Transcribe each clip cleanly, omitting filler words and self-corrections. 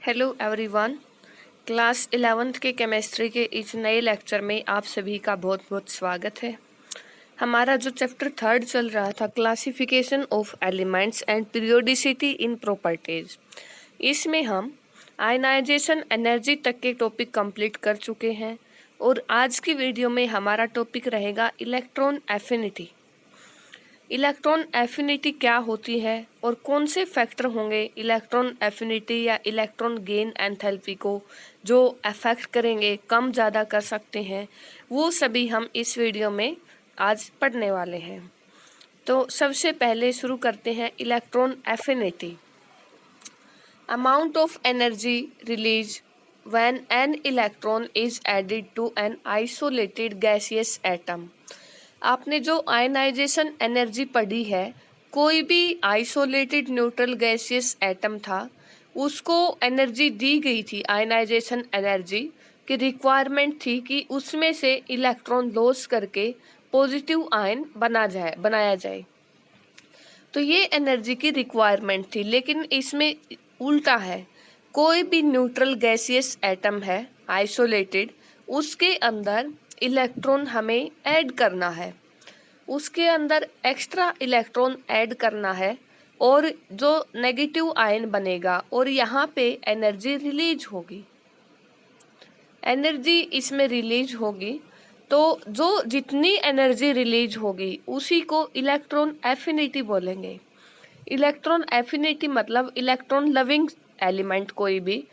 Hello everyone. Class 11th के chemistry के इस नए लेक्चर में आप सभी का बहुत बहुत स्वागत है। हमारा जो चैप्टर 3 चल रहा था, classification of elements and periodicity in properties, इसमें हम आयनाइजेशन एनर्जी तक के टॉपिक कंप्लीट कर चुके हैं और आज की वीडियो में हमारा टॉपिक रहेगा इलेक्ट्रॉन एफिनिटी। इलेक्ट्रॉन एफिनिटी क्या होती है और कौन से फैक्टर होंगे इलेक्ट्रॉन एफिनिटी या इलेक्ट्रॉन गेन एंथैल्पी को जो अफेक्ट करेंगे, कम ज़्यादा कर सकते हैं, वो सभी हम इस वीडियो में आज पढ़ने वाले हैं। तो सबसे पहले शुरू करते हैं electron affinity. Amount of energy release when an electron is added to an isolated gaseous atom. आपने जो आयनाइजेशन एनर्जी पढ़ी है, कोई भी आइसोलेटेड न्यूट्रल गैसियस एटम था, उसको एनर्जी दी गई थी, आयनाइजेशन एनर्जी की रिक्वायरमेंट थी कि उसमें से इलेक्ट्रॉन लॉस करके पॉजिटिव आयन बनाया जाए। तो ये एनर्जी की रिक्वायरमेंट थी, लेकिन इसमें उल्टा है। कोई भी न्यूट्रल गैसियस एटम है आइसोलेटेड, उसके अंदर इलेक्ट्रॉन हमें ऐड करना है, उसके अंदर एक्स्ट्रा इलेक्ट्रॉन ऐड करना है और जो नेगेटिव आयन बनेगा और यहाँ पे एनर्जी रिलीज होगी। एनर्जी इसमें रिलीज होगी तो जो जितनी एनर्जी रिलीज होगी उसी को इलेक्ट्रॉन एफिनिटी बोलेंगे। इलेक्ट्रॉन एफिनिटी मतलब इलेक्ट्रॉन लविंग एलिमेंट, कोई भी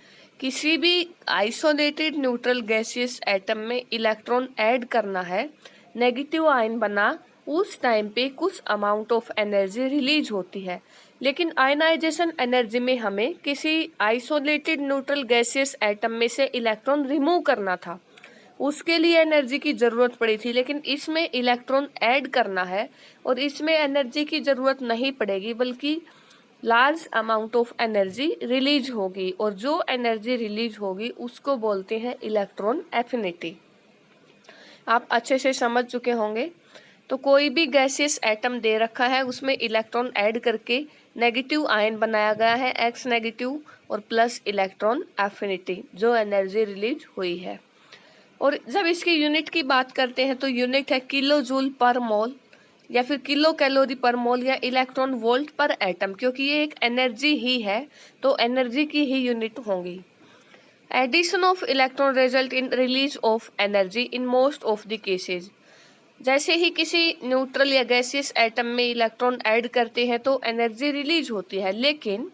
किसी भी आइसोलेटेड न्यूट्रल गैसियस एटम में इलेक्ट्रॉन ऐड करना है, नेगेटिव आयन बना, उस टाइम पे कुछ अमाउंट ऑफ एनर्जी रिलीज होती है। लेकिन आयनाइजेशन एनर्जी में हमें किसी आइसोलेटेड न्यूट्रल गैसियस एटम में से इलेक्ट्रॉन रिमूव करना था, उसके लिए एनर्जी की ज़रूरत पड़ी थी। लेकिन इसमें इलेक्ट्रॉन ऐड करना है और इसमें एनर्जी की ज़रूरत नहीं पड़ेगी, बल्कि large amount of energy release होगी और जो एनर्जी रिलीज होगी उसको बोलते हैं इलेक्ट्रॉन एफिनिटी। आप अच्छे से समझ चुके होंगे। तो कोई भी गैसियस एटम दे रखा है, उसमें इलेक्ट्रॉन ऐड करके नेगेटिव आयन बनाया गया है, एक्स नेगेटिव और प्लस इलेक्ट्रॉन एफिनिटी, जो एनर्जी रिलीज हुई है। और जब इसकी यूनिट की बात करते हैं तो यूनिट है किलो जूल पर मोल या फिर किलो कैलोरी पर मोल या इलेक्ट्रॉन वोल्ट पर एटम, क्योंकि ये एक एनर्जी ही है तो एनर्जी की ही यूनिट होंगी। Addition of electron result in release of energy in most of the cases. जैसे ही किसी न्यूट्रल या गैसियस एटम में इलेक्ट्रॉन ऐड करते हैं तो एनर्जी रिलीज होती है, लेकिन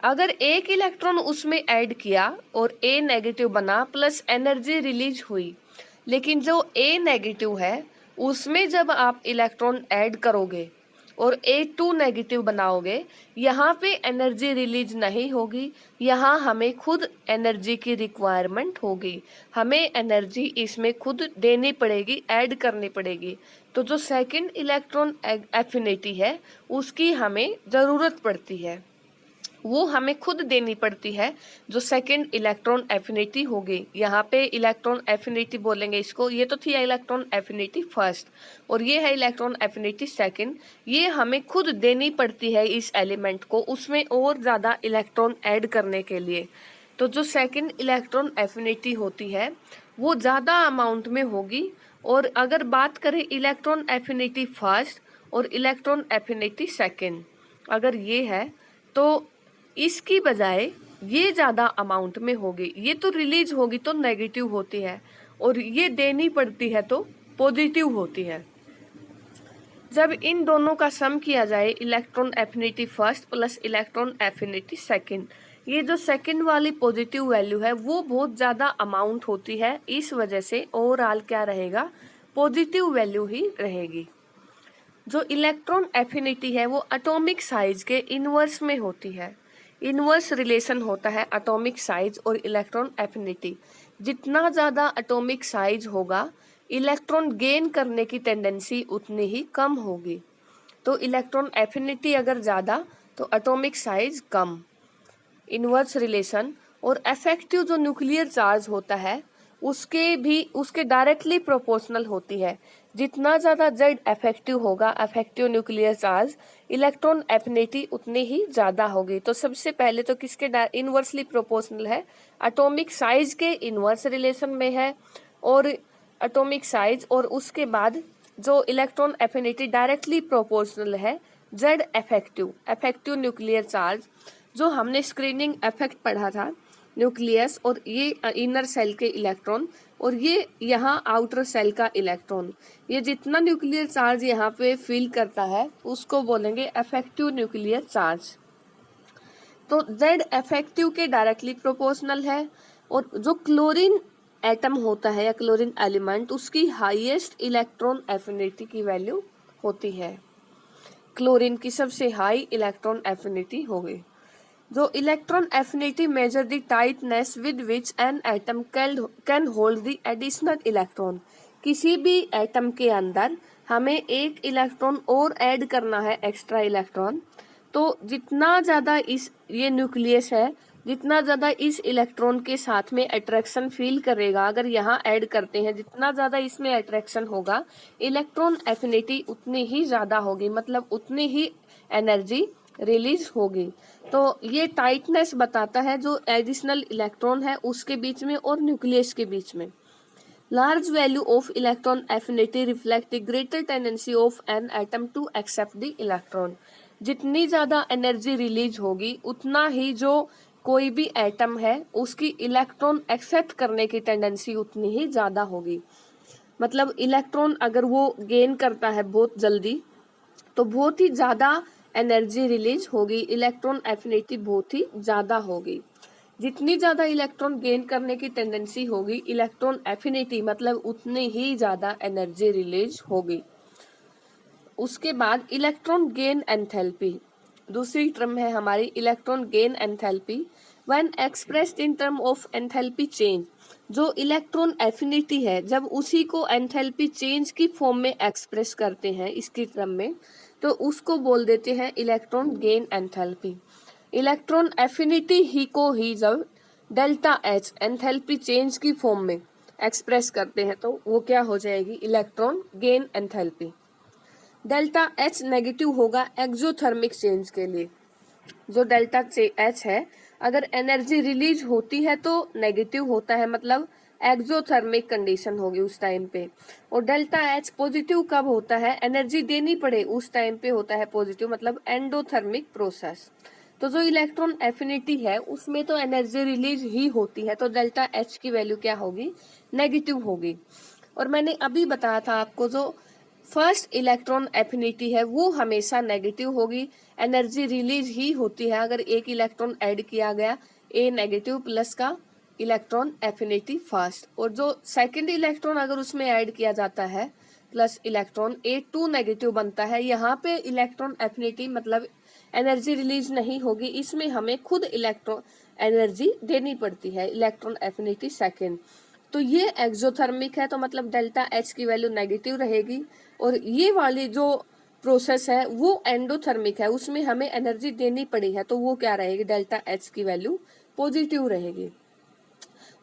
अगर एक इलेक्ट्रॉन उसमें ऐड किया और ए नेगेटिव बना प्लस एनर्जी रिलीज हुई, लेकिन जो ए नेगेटिव है उसमें जब आप इलेक्ट्रॉन ऐड करोगे और A2 नेगेटिव बनाओगे, यहाँ पे एनर्जी रिलीज नहीं होगी, यहाँ हमें खुद एनर्जी की रिक्वायरमेंट होगी, हमें एनर्जी इसमें खुद देनी पड़ेगी, ऐड करनी पड़ेगी। तो जो सेकंड इलेक्ट्रॉन एफिनिटी है उसकी हमें ज़रूरत पड़ती है, वो हमें खुद देनी पड़ती है, जो सेकंड इलेक्ट्रॉन एफिनिटी होगी। यहाँ पे इलेक्ट्रॉन एफिनिटी बोलेंगे इसको। ये तो थी इलेक्ट्रॉन एफिनिटी फर्स्ट और ये है इलेक्ट्रॉन एफिनिटी सेकंड। ये हमें खुद देनी पड़ती है इस एलिमेंट को, उसमें और ज़्यादा इलेक्ट्रॉन ऐड करने के लिए। तो जो सेकंड इलेक्ट्रॉन एफिनिटी होती है वो ज़्यादा अमाउंट में होगी। और अगर बात करें इलेक्ट्रॉन एफिनिटी फर्स्ट और इलेक्ट्रॉन एफिनिटी सेकेंड, अगर ये है तो इसकी बजाय ये ज़्यादा अमाउंट में होगी। ये तो रिलीज होगी तो नेगेटिव होती है और ये देनी पड़ती है तो पॉजिटिव होती है। जब इन दोनों का सम किया जाए, electron affinity first plus electron affinity second, ये जो सेकंड वाली पॉजिटिव वैल्यू है वो बहुत ज़्यादा अमाउंट होती है, इस वजह से ओवरऑल क्या रहेगा, पॉजिटिव वैल्यू ही रहेगी। जो इलेक्ट्रॉन एफिनिटी है वो एटॉमिक साइज के इनवर्स में होती है। इनवर्स रिलेशन होता है एटॉमिक साइज और इलेक्ट्रॉन एफिनिटी। जितना ज़्यादा एटॉमिक साइज होगा, इलेक्ट्रॉन गेन करने की टेंडेंसी उतनी ही कम होगी। तो इलेक्ट्रॉन एफिनिटी अगर ज़्यादा तो एटॉमिक साइज कम, इनवर्स रिलेशन। और इफेक्टिव जो न्यूक्लियर चार्ज होता है उसके डायरेक्टली प्रोपोर्शनल होती है। जितना ज़्यादा जेड इफेक्टिव होगा, effective nuclear charge, electron affinity उतनी ही ज़्यादा होगी। तो सबसे पहले तो किसके इनवर्सली प्रोपोर्शनल है, एटॉमिक साइज के इनवर्स रिलेशन में है, और एटॉमिक साइज, और उसके बाद जो इलेक्ट्रॉन एफिनिटी डायरेक्टली प्रोपोर्शनल है जेड इफेक्टिव न्यूक्लियर चार्ज, जो हमने स्क्रीनिंग इफेक्ट पढ़ा था, न्यूक्लियस और ये इनर सेल के इलेक्ट्रॉन और ये यहाँ आउटर सेल का इलेक्ट्रॉन, ये जितना न्यूक्लियर चार्ज यहाँ पे फील करता है उसको बोलेंगे इफेक्टिव न्यूक्लियर चार्ज। तो जेड इफेक्टिव के डायरेक्टली प्रोपोर्शनल है। और जो क्लोरीन एटम होता है या क्लोरीन एलिमेंट, उसकी हाईएस्ट इलेक्ट्रॉन एफिनिटी की वैल्यू होती है, क्लोरीन की सबसे हाई इलेक्ट्रॉन एफिनिटी होगी। जो electron affinity measure the tightness with which an atom can hold the additional electron. किसी भी एटम के अंदर हमें एक इलेक्ट्रॉन और ऐड करना है, एक्स्ट्रा इलेक्ट्रॉन, तो जितना ज़्यादा ये न्यूक्लियस है, जितना ज़्यादा इस इलेक्ट्रॉन के साथ में अट्रैक्शन फील करेगा, अगर यहाँ ऐड करते हैं, जितना ज़्यादा इसमें अट्रैक्शन होगा, इलेक्ट्रॉन एफिनिटी उतनी ही ज़्यादा होगी, मतलब उतनी ही एनर्जी रिलीज होगी। तो ये टाइटनेस बताता है जो एडिशनल इलेक्ट्रॉन है उसके बीच में और न्यूक्लियस के बीच में। Large value of electron affinity reflect the greater tendency of an atom to accept the electron. जितनी ज़्यादा एनर्जी रिलीज होगी उतना ही जो कोई भी एटम है उसकी इलेक्ट्रॉन एक्सेप्ट करने की टेंडेंसी उतनी ही ज़्यादा होगी। मतलब इलेक्ट्रॉन अगर वो गेन करता है बहुत जल्दी तो बहुत ही ज़्यादा एनर्जी रिलीज होगी, इलेक्ट्रॉन एफिनिटी बहुत ही ज़्यादा होगी। जितनी ज़्यादा इलेक्ट्रॉन गेन करने की टेंडेंसी होगी, इलेक्ट्रॉन एफिनिटी मतलब उतनी ही ज़्यादा एनर्जी रिलीज होगी। उसके बाद इलेक्ट्रॉन गेन एंथैल्पी, दूसरी टर्म है हमारी electron gain enthalpy. When expressed in term of enthalpy change, जो इलेक्ट्रॉन एफिनिटी है जब उसी को एंथैल्पी चेंज की फॉर्म में एक्सप्रेस करते हैं इसकी टर्म में, तो उसको बोल देते हैं electron gain enthalpy. Electron affinity ही जब डेल्टा एच एंथैल्पी चेंज की फॉर्म में एक्सप्रेस करते हैं तो वो क्या हो जाएगी, electron gain enthalpy. Delta H negative होगा एक्सोथर्मिक चेंज के लिए। जो डेल्टा एच है अगर एनर्जी रिलीज होती है तो नेगेटिव होता है, मतलब एक्सोथर्मिक कंडीशन होगी उस टाइम पे। और डेल्टा एच पॉजिटिव कब होता है, एनर्जी देनी पड़े उस टाइम पे होता है पॉजिटिव, मतलब एंडोथर्मिक प्रोसेस। तो जो इलेक्ट्रॉन एफिनिटी है उसमें तो एनर्जी रिलीज ही होती है, तो डेल्टा एच की वैल्यू क्या होगी, नेगेटिव होगी। और मैंने अभी बताया था आपको जो फर्स्ट इलेक्ट्रॉन एफिनिटी है वो हमेशा नेगेटिव होगी, एनर्जी रिलीज ही होती है अगर एक इलेक्ट्रॉन ऐड किया गया, ए नेगेटिव प्लस का इलेक्ट्रॉन एफिनिटी फर्स्ट, और जो सेकंड इलेक्ट्रॉन अगर उसमें ऐड किया जाता है प्लस इलेक्ट्रॉन, ए2 नेगेटिव बनता है। यहाँ पे इलेक्ट्रॉन एफिनिटी मतलब एनर्जी रिलीज नहीं होगी, इसमें हमें खुद इलेक्ट्रॉन एनर्जी देनी पड़ती है, इलेक्ट्रॉन एफिनिटी सेकेंड। तो ये एक्सोथर्मिक है तो मतलब डेल्टा एच की वैल्यू नेगेटिव रहेगी। और ये वाली जो प्रोसेस है वो एंडोथर्मिक है, उसमें हमें एनर्जी देनी पड़ी है, तो वो क्या रहेगी, डेल्टा एच की वैल्यू पॉजिटिव रहेगी।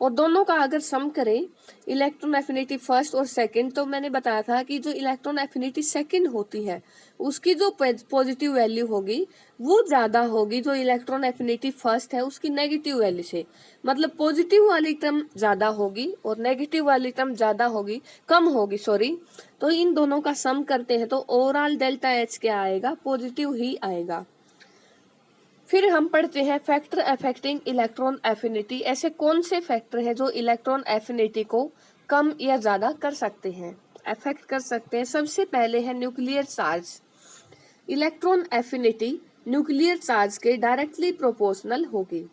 और दोनों का अगर सम करें इलेक्ट्रॉन एफिनिटी फर्स्ट और सेकंड, तो मैंने बताया था कि जो इलेक्ट्रॉन एफिनिटी सेकंड होती है उसकी जो पॉजिटिव वैल्यू होगी वो ज्यादा होगी जो इलेक्ट्रॉन एफिनिटी फर्स्ट है उसकी नेगेटिव वैल्यू से। मतलब पॉजिटिव वाली टर्म ज्यादा होगी और नेगेटिव वाली टर्म ज्यादा होगी, कम होगी सॉरी। तो इन दोनों का सम करते हैं तो ओवरऑल डेल्टा एच क्या आएगा, पॉजिटिव ही आएगा। फिर हम पढ़ते हैं फैक्टर अफेक्टिंग इलेक्ट्रॉन एफिनिटी। ऐसे कौन से फैक्टर हैं जो इलेक्ट्रॉन एफिनिटी को कम या ज्यादा कर सकते हैं, अफेक्ट कर सकते हैं। सबसे पहले है nuclear charge. Electron affinity nuclear charge के डायरेक्टली प्रोपोर्शनल होगी।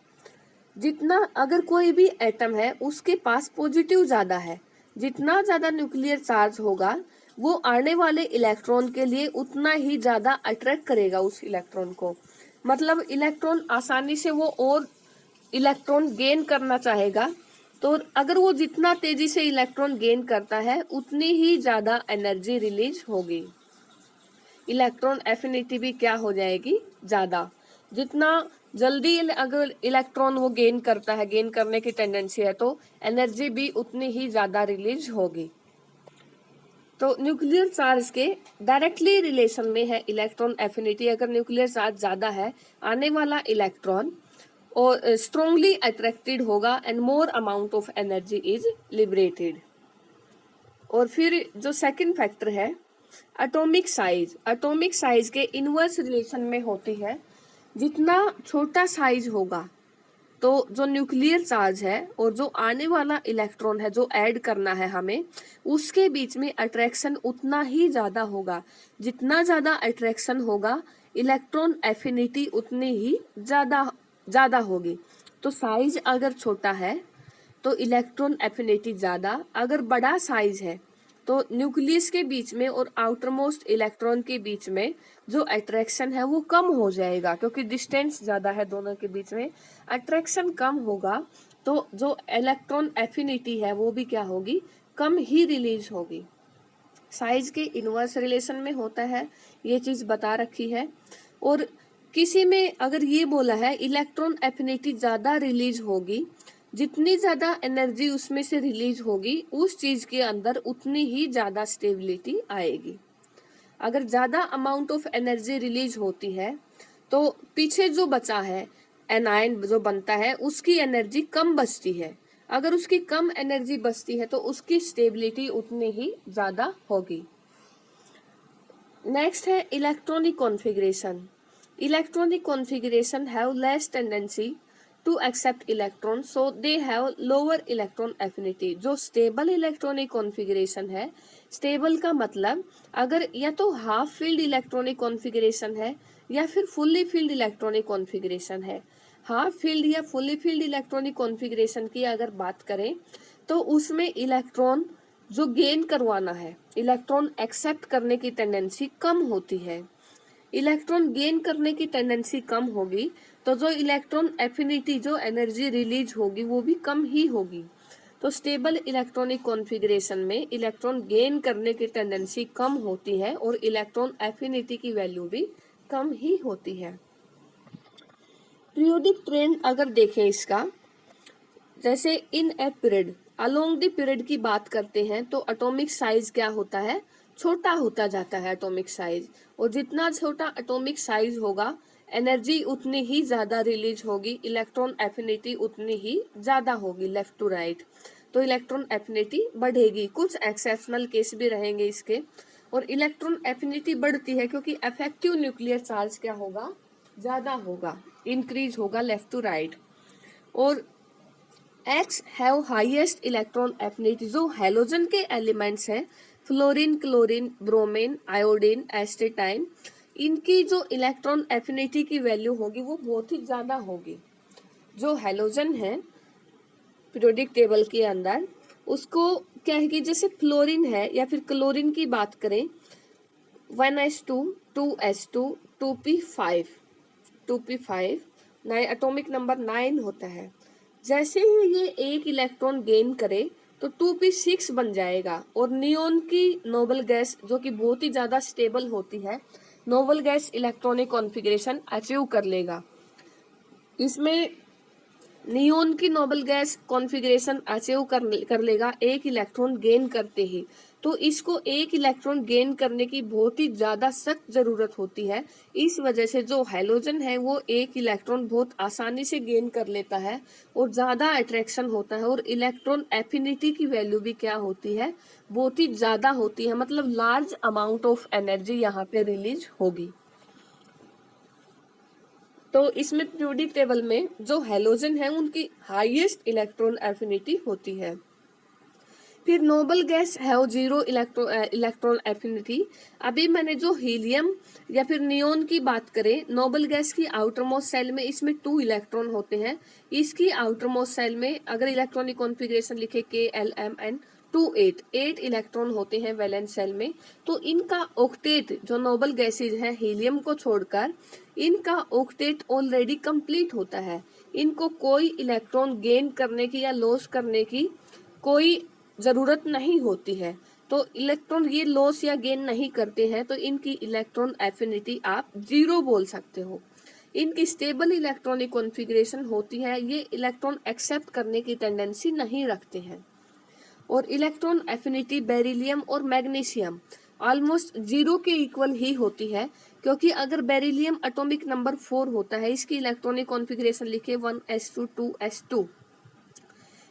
जितना अगर कोई भी एटम है उसके पास पॉजिटिव ज्यादा है, जितना ज्यादा न्यूक्लियर चार्ज होगा वो आने वाले इलेक्ट्रॉन के लिए उतना ही ज्यादा अट्रैक्ट करेगा उस इलेक्ट्रॉन को। मतलब इलेक्ट्रॉन आसानी से वो और इलेक्ट्रॉन गेन करना चाहेगा, तो अगर वो जितना तेजी से इलेक्ट्रॉन गेन करता है उतनी ही ज्यादा एनर्जी रिलीज होगी, इलेक्ट्रॉन एफिनिटी भी क्या हो जाएगी, ज्यादा। जितना जल्दी अगर इलेक्ट्रॉन वो गेन करता है, गेन करने की टेंडेंसी है, तो एनर्जी भी उतनी ही ज्यादा रिलीज होगी। तो न्यूक्लियर चार्ज के डायरेक्टली रिलेशन में है इलेक्ट्रॉन एफिनिटी। अगर न्यूक्लियर चार्ज ज्यादा है, आने वाला इलेक्ट्रॉन और स्ट्रॉन्गली अट्रैक्टेड होगा and more amount of energy is liberated. और फिर जो सेकंड फैक्टर है एटॉमिक साइज, एटॉमिक साइज के इनवर्स रिलेशन में होती है। जितना छोटा साइज होगा तो जो न्यूक्लियर चार्ज है और जो आने वाला इलेक्ट्रॉन है जो ऐड करना है हमें, उसके बीच में अट्रैक्शन उतना ही ज्यादा होगा। जितना ज्यादा अट्रैक्शन होगा, इलेक्ट्रॉन एफिनिटी उतनी ही ज्यादा ज्यादा होगी। तो साइज अगर छोटा है तो इलेक्ट्रॉन एफिनिटी ज्यादा, अगर बड़ा साइज है तो न्यूक्लियस के बीच में और आउटर मोस्ट इलेक्ट्रॉन के बीच में जो अट्रैक्शन है वो कम हो जाएगा, क्योंकि डिस्टेंस ज्यादा है दोनों के बीच में, अट्रैक्शन कम होगा। तो जो इलेक्ट्रॉन एफिनिटी है वो भी क्या होगी, कम ही रिलीज होगी। साइज के इनवर्स रिलेशन में होता है, ये चीज बता रखी है। और किसी में अगर ये बोला है इलेक्ट्रॉन एफिनिटी ज्यादा रिलीज होगी, जितनी ज्यादा एनर्जी उसमें से रिलीज होगी उस चीज के अंदर उतनी ही ज्यादा स्टेबिलिटी आएगी। अगर ज्यादा अमाउंट ऑफ एनर्जी रिलीज होती है तो पीछे जो बचा है एनायन जो बनता है उसकी एनर्जी कम बचती है। अगर उसकी कम एनर्जी बचती है तो उसकी स्टेबिलिटी उतनी ही ज्यादा होगी। नेक्स्ट है electronic configuration. Electronic configuration have less tendency to accept electron, so they have lower electron affinity. जो स्टेबल इलेक्ट्रॉनिक कॉन्फ़िगरेशन है, स्टेबल का मतलब अगर या तो हाफ फील्ड इलेक्ट्रॉनिक कॉन्फ़िगरेशन है या फिर फुल्ली फील्ड इलेक्ट्रॉनिक कॉन्फ़िगरेशन है। हाफ फील्ड या फुल्ली फील्ड इलेक्ट्रॉनिक कॉन्फ़िगरेशन की अगर बात करें तो उसमें इलेक्ट्रॉन जो गेन करवाना है, इलेक्ट्रॉन एक्सेप्ट करने की टेंडेंसी कम होती है। इलेक्ट्रॉन गेन करने की टेंडेंसी कम होगी तो जो इलेक्ट्रॉन एफिनिटी, जो एनर्जी रिलीज होगी वो भी कम ही होगी। तो स्टेबल इलेक्ट्रॉनिक कॉन्फ़िगरेशन में इलेक्ट्रॉन गेन करने की टेंडेंसी कम होती है और इलेक्ट्रॉन एफिनिटी की वैल्यू भी कम ही होती है। पीरियोडिक ट्रेंड अगर देखें इसका, जैसे in a period, along the period की बात करते हैं तो एटॉमिक साइज क्या होता है, छोटा होता जाता है एटॉमिक साइज। और जितना छोटा एटॉमिक साइज होगा एनर्जी उतनी ही ज्यादा रिलीज होगी, इलेक्ट्रॉन एफिनिटी उतनी ही ज्यादा होगी लेफ्ट टू राइट। तो इलेक्ट्रॉन एफिनिटी बढ़ेगी। कुछ एक्सेप्शनल केस भी रहेंगे इसके। और इलेक्ट्रॉन एफिनिटी बढ़ती है क्योंकि इफेक्टिव न्यूक्लियर चार्ज क्या होगा, ज्यादा होगा, इंक्रीज होगा लेफ्ट टू राइट। और X have highest electron affinity. जो हेलोजन के एलिमेंट्स हैं, fluorine, chlorine, bromine, iodine, astatine, इनकी जो इलेक्ट्रॉन एफिनिटी की वैल्यू होगी वो बहुत ही ज्यादा होगी। जो हेलोजन है पीरियोडिक टेबल के अंदर, उसको क्या है कि जैसे फ्लोरीन है या फिर क्लोरीन की बात करें, 1s2 2s2 2p5 2p5 9 atomic number 9 होता है। जैसे ही ये एक इलेक्ट्रॉन गेन करे तो 2p6 बन जाएगा। और नियोन की नोबल गैस जो कि बहुत ही ज्यादा स्टेबल होती है, noble gas electronic configuration achieve कर लेगा। इसमें नियोन की नोबल गैस कॉन्फ़िगरेशन अचीव कर लेगा एक इलेक्ट्रॉन गेन करते ही। तो इसको एक इलेक्ट्रॉन गेन करने की बहुत ही ज्यादा सख्त जरूरत होती है। इस वजह से जो हेलोजन है वो एक इलेक्ट्रॉन बहुत आसानी से गेन कर लेता है और ज्यादा अट्रैक्शन होता है। और इलेक्ट्रॉन एफिनिटी की वैल्यू भी क्या होती है, बहुत ही ज्यादा होती है, मतलब लार्ज अमाउंट ऑफ एनर्जी यहाँ पे रिलीज होगी। तो इसमें पीरियोडिक टेबल में जो हेलोजन है उनकी हाईएस्ट इलेक्ट्रॉन एफिनिटी होती है। फिर noble guys have zero electron affinity. अभी मैंने जो हीलियम या फिर नियोन की बात करें, नोबल गैस की आउटर मोस्ट सेल में इसमें 2 इलेक्ट्रॉन होते हैं। इसकी आउटर मोस्ट सेल में अगर इलेक्ट्रॉनिक कॉन्फ़िगरेशन लिखे KLMN 8 इलेक्ट्रॉन होते हैं वैलेंस सेल में। तो इनका ऑक्टेट, जो नोबल गैसेज है हीलियम को छोड़कर, इनका ऑक्टेट ऑलरेडी कंप्लीट होता है। इनको कोई इलेक्ट्रॉन गेन करने की या लॉस करने की कोई जरूरत नहीं होती है। तो इलेक्ट्रॉन ये लॉस या गेन नहीं करते हैं तो इनकी इलेक्ट्रॉन एफिनिटी आप 0 बोल सकते हो। इनकी स्टेबल इलेक्ट्रॉनिक कॉन्फ़िगरेशन होती है, ये इलेक्ट्रॉन एक्सेप्ट करने की टेंडेंसी नहीं रखते हैं। और इलेक्ट्रॉन एफिनिटी बेरिलियम और मैग्नीशियम ऑलमोस्ट जीरो के इक्वल ही होती है, क्योंकि अगर बेरिलियम एटॉमिक नंबर 4 होता है, इसकी इलेक्ट्रॉनिक कॉन्फ़िगरेशन लिखे 1s2 2s2,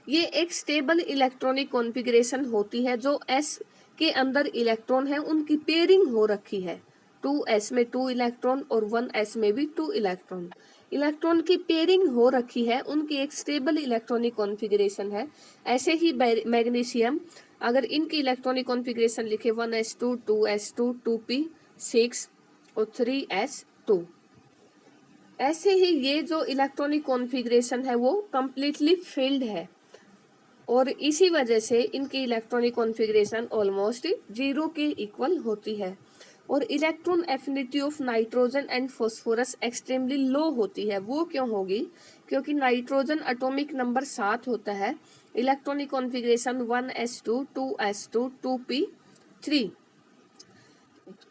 ये एक स्टेबल इलेक्ट्रॉनिक कॉन्फ़िगरेशन होती है। जो s के अंदर इलेक्ट्रॉन है उनकी पेयरिंग हो रखी है, 2s में 2 इलेक्ट्रॉन और 1s में भी 2 इलेक्ट्रॉन, इलेक्ट्रॉन की पेयरिंग हो रखी है, उनकी एक स्टेबल इलेक्ट्रॉनिक कॉन्फ़िगरेशन है। ऐसे ही मैग्नीशियम, अगर इनकी इलेक्ट्रॉनिक कॉन्फ़िगरेशन लिखे 1s2 2s2 2p6 और 3s2, ऐसे ही ये जो इलेक्ट्रॉनिक कॉन्फ़िगरेशन है वो कंप्लीटली फिल्ड है, और इसी वजह से इनकी इलेक्ट्रॉनिक कॉन्फ़िगरेशन ऑलमोस्ट जीरो के इक्वल होती है। और electron affinity of nitrogen and phosphorus extremely low होती है। वो क्यों होगी? क्योंकि नाइट्रोजन एटॉमिक नंबर 7 होता है, electronic configuration 1s2 2s2 2p3।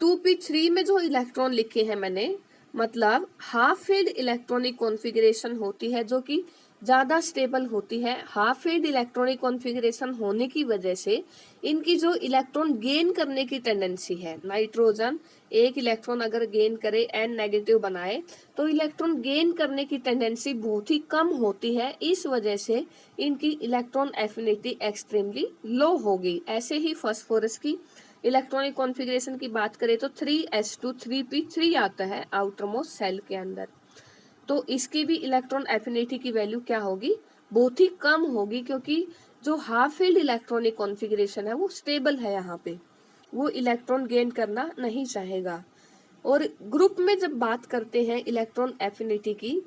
2p3 में जो इलेक्ट्रॉन लिखे हैं मैंने, मतलब हाफ फिल्ड इलेक्ट्रॉनिक कॉन्फ़िगरेशन होती है, जो कि ज़्यादा स्टेबल होती है। हाफ फिल्ड इलेक्ट्रॉनिक कॉन्फ़िगरेशन होने की वजह से इनकी जो इलेक्ट्रॉन गेन करने की टेंडेंसी है, नाइट्रोजन एक इलेक्ट्रॉन अगर गेन करे, n नेगेटिव बनाए, तो इलेक्ट्रॉन गेन करने की टेंडेंसी बहुत ही कम होती है। इस वजह से इनकी इलेक्ट्रॉन एफिनिटी एक्सट्रीमली लो होगी। ऐसे ही फास्फोरस की इलेक्ट्रॉनिक कॉन्फ़िगरेशन की बात करें तो 3s2 3p3 आता है आउटर मोस्ट सेल के अंदर, तो इसकी भी इलेक्ट्रॉन एफिनिटी की वैल्यू क्या होगी? बहुत ही कम होगी, क्योंकि जो हाफ फील्ड इलेक्ट्रॉनिक कॉन्फ़िगरेशन है वो स्टेबल है, यहाँ पे वो इलेक्ट्रॉन गेन करना नहीं चाहेगा। और ग्रुप में जब बात करते हैं इलेक्ट्रॉन एफिनिटी की,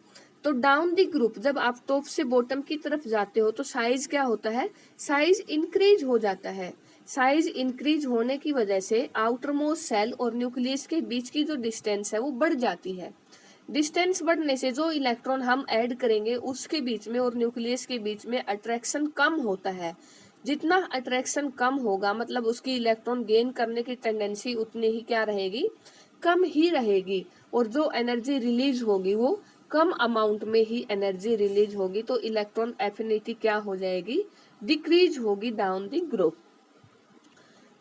तो डाउन दी ग्रुप जब आप टॉप से बॉटम की तरफ जाते हो तो साइज क्या होता है? साइज इंक्रीज हो जाता है। साइज इंक्रीज होने की वजह से आउटर मोस्ट सेल और न्यूक्लियस के बीच की जो डिस्टेंस है वो बढ़ जाती है। डिस्टेंस बढ़ने से जो इलेक्ट्रॉन हम ऐड करेंगे उसके बीच में और न्यूक्लियस के बीच में अट्रैक्शन कम होता है। जितना अट्रैक्शन कम होगा, मतलब उसकी इलेक्ट्रॉन गेन करने की टेंडेंसी उतनी ही क्या रहेगी? कम ही रहेगी। और जो एनर्जी रिलीज होगी वो कम अमाउंट में ही एनर्जी रिलीज होगी, तो इलेक्ट्रॉन एफिनिटी क्या हो जाएगी? डिक्रीज होगी डाउन द ग्रुप।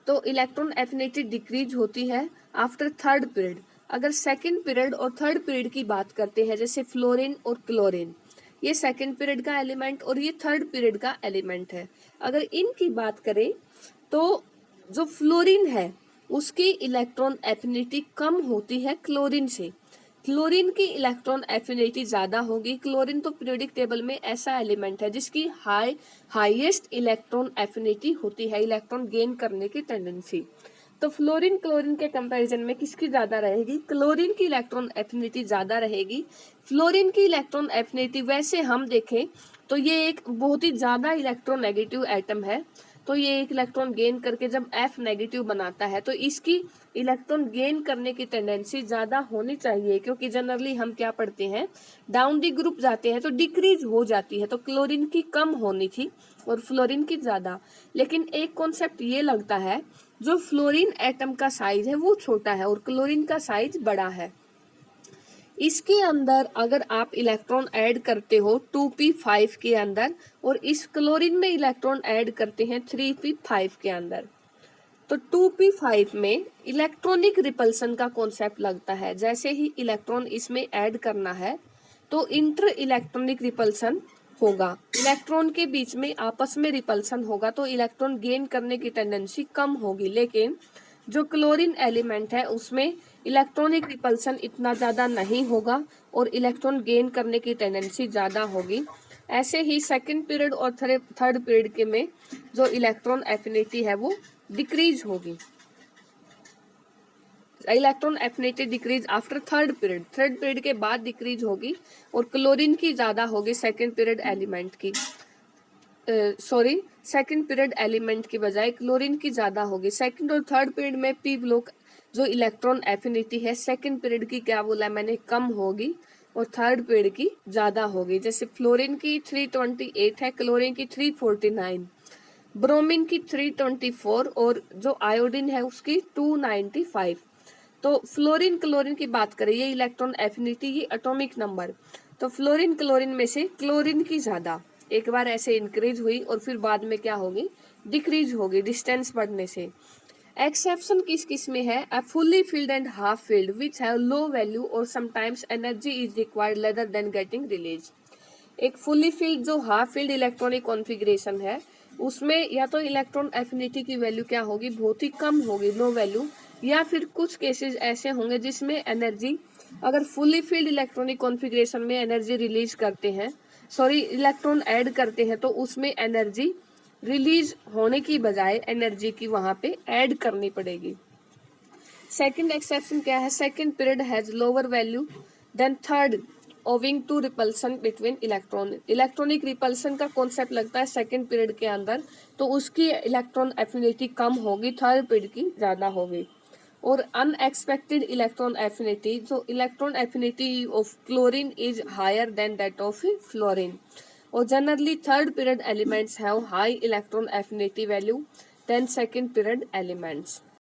तो इलेक्ट्रॉन एफिनिटी डिक्रीज होती है आफ्टर थर्ड पीरियड। अगर सेकंड पीरियड और थर्ड पीरियड की बात करते हैं, जैसे फ्लोरीन और क्लोरीन, ये सेकंड पीरियड का एलिमेंट और ये थर्ड पीरियड का एलिमेंट है। अगर इनकी बात करें तो जो फ्लोरीन है उसकी इलेक्ट्रॉन एफिनिटी कम होती है क्लोरीन से। क्लोरीन की इलेक्ट्रॉन एफिनिटी ज्यादा होगी। क्लोरीन तो पीरियोडिक टेबल में ऐसा एलिमेंट है जिसकी हाईएस्ट इलेक्ट्रॉन एफिनिटी होती है, इलेक्ट्रॉन गेन करने की टेंडेंसी। तो फ्लोरीन क्लोरीन के कंपैरिजन में किसकी ज्यादा रहेगी? क्लोरीन की इलेक्ट्रॉन एफिनिटी ज्यादा रहेगी। फ्लोरीन की इलेक्ट्रॉन एफिनिटी वैसे हम देखें तो ये एक बहुत ही ज्यादा इलेक्ट्रोनेगेटिव एटम है, तो ये एक इलेक्ट्रॉन गेन करके जब F नेगेटिव बनाता है तो इसकी इलेक्ट्रॉन गेन करने की टेंडेंसी ज्यादा होनी चाहिए, क्योंकि जनरली हम क्या पढ़ते हैं, डाउन दी ग्रुप जाते हैं तो डिक्रीज हो जाती है। तो क्लोरीन की कम होनी थी और फ्लोरीन की ज्यादा। लेकिन एक कॉन्सेप्ट ये लगता है, जो फ्लोरीन एटम का साइज है वो छोटा है और क्लोरीन का साइज बड़ा है। इसके अंदर अगर आप इलेक्ट्रॉन ऐड करते हो 2p5 के अंदर, और इस क्लोरीन में इलेक्ट्रॉन ऐड करते हैं 3p5 के अंदर, तो 2p5 में इलेक्ट्रॉनिक रिपल्सन का कॉन्सेप्ट लगता है। जैसे ही इलेक्ट्रॉन इसमें ऐड करना है तो इंटर इलेक्ट्रॉनिक रिपल्सन होगा, इलेक्ट्रॉन के बीच में आपस में रिपल्सन होगा, तो इलेक्ट्रॉन गेन करने की टेंडेंसी कम होगी। लेकिन जो क्लोरीन एलिमेंट है उसमें इलेक्ट्रॉनिक रिपल्सन इतना ज़्यादा नहीं होगा और इलेक्ट्रॉन गेन करने की टेंडेंसी ज़्यादा होगी। ऐसे ही सेकंड पीरियड और थर्ड पीरियड के में जो इलेक्ट्रॉन एफिनिटी है वो डिक्रीज होगी। Electron affinity decrease after third period के बाद डिक्रीज होगी, और क्लोरीन की ज़्यादा होगी सेकंड पीरियड एलिमेंट की, सेकंड पीरियड एलिमेंट की बजाय क्लोरीन की ज़्यादा होगी। सेकंड और थर्ड पीरियड में पी ब्लॉक जो इलेक्ट्रॉन एफिनिटी है सेकंड पीरियड की क्या बोला मैंने, कम होगी, और थर्ड पीरियड की ज़्यादा होगी। जैसे फ्लोरीन की 328 है, क्लोरीन की 349, ब्रोमीन की 324 और जो आयोडीन है उसकी 295। तो फ्लोरीन क्लोरीन की बात करें, ये इलेक्ट्रॉन एफिनिटी, ये एटॉमिक नंबर, तो फ्लोरीन क्लोरीन में से क्लोरीन की ज्यादा, एक बार ऐसे इंक्रीज हुई और फिर बाद में क्या होगी, डिक्रीज होगी डिस्टेंस बढ़ने से। एक्सेप्शन किस किस में है, a fully filled and half filled which have low value और sometimes energy is required rather than getting release. एक फुल्ली फील्ड जो हाफ फील्ड इलेक्ट्रॉनिक कॉन्फ़िगरेशन है, उसमें या तो इलेक्ट्रॉन एफिनिटी की वैल्यू क्या होगी, बहुत ही कम होगी, लो वैल्यू, या फिर कुछ केसेस ऐसे होंगे जिसमें एनर्जी, अगर फुल्ली फील्ड इलेक्ट्रॉनिक कॉन्फ़िगरेशन में एनर्जी रिलीज करते हैं, सॉरी इलेक्ट्रॉन ऐड करते हैं, तो उसमें एनर्जी रिलीज होने की बजाय एनर्जी की वहां पे ऐड करनी पड़ेगी। सेकंड एक्सेप्शन क्या है, second period has lower value than third owing to repulsion between electron. Electronic repulsion का कॉन्सेप्ट लगता है सेकंड पीरियड के अंदर, तो उसकी इलेक्ट्रॉन एफिनिटी कम होगी, थर्ड पीरियड की ज्यादा होगी। और अनएक्सपेक्टेड इलेक्ट्रॉन एफिनिटी, जो electron affinity of chlorine is higher than that of fluorine. और generally third period elements have high electron affinity value than second period elements.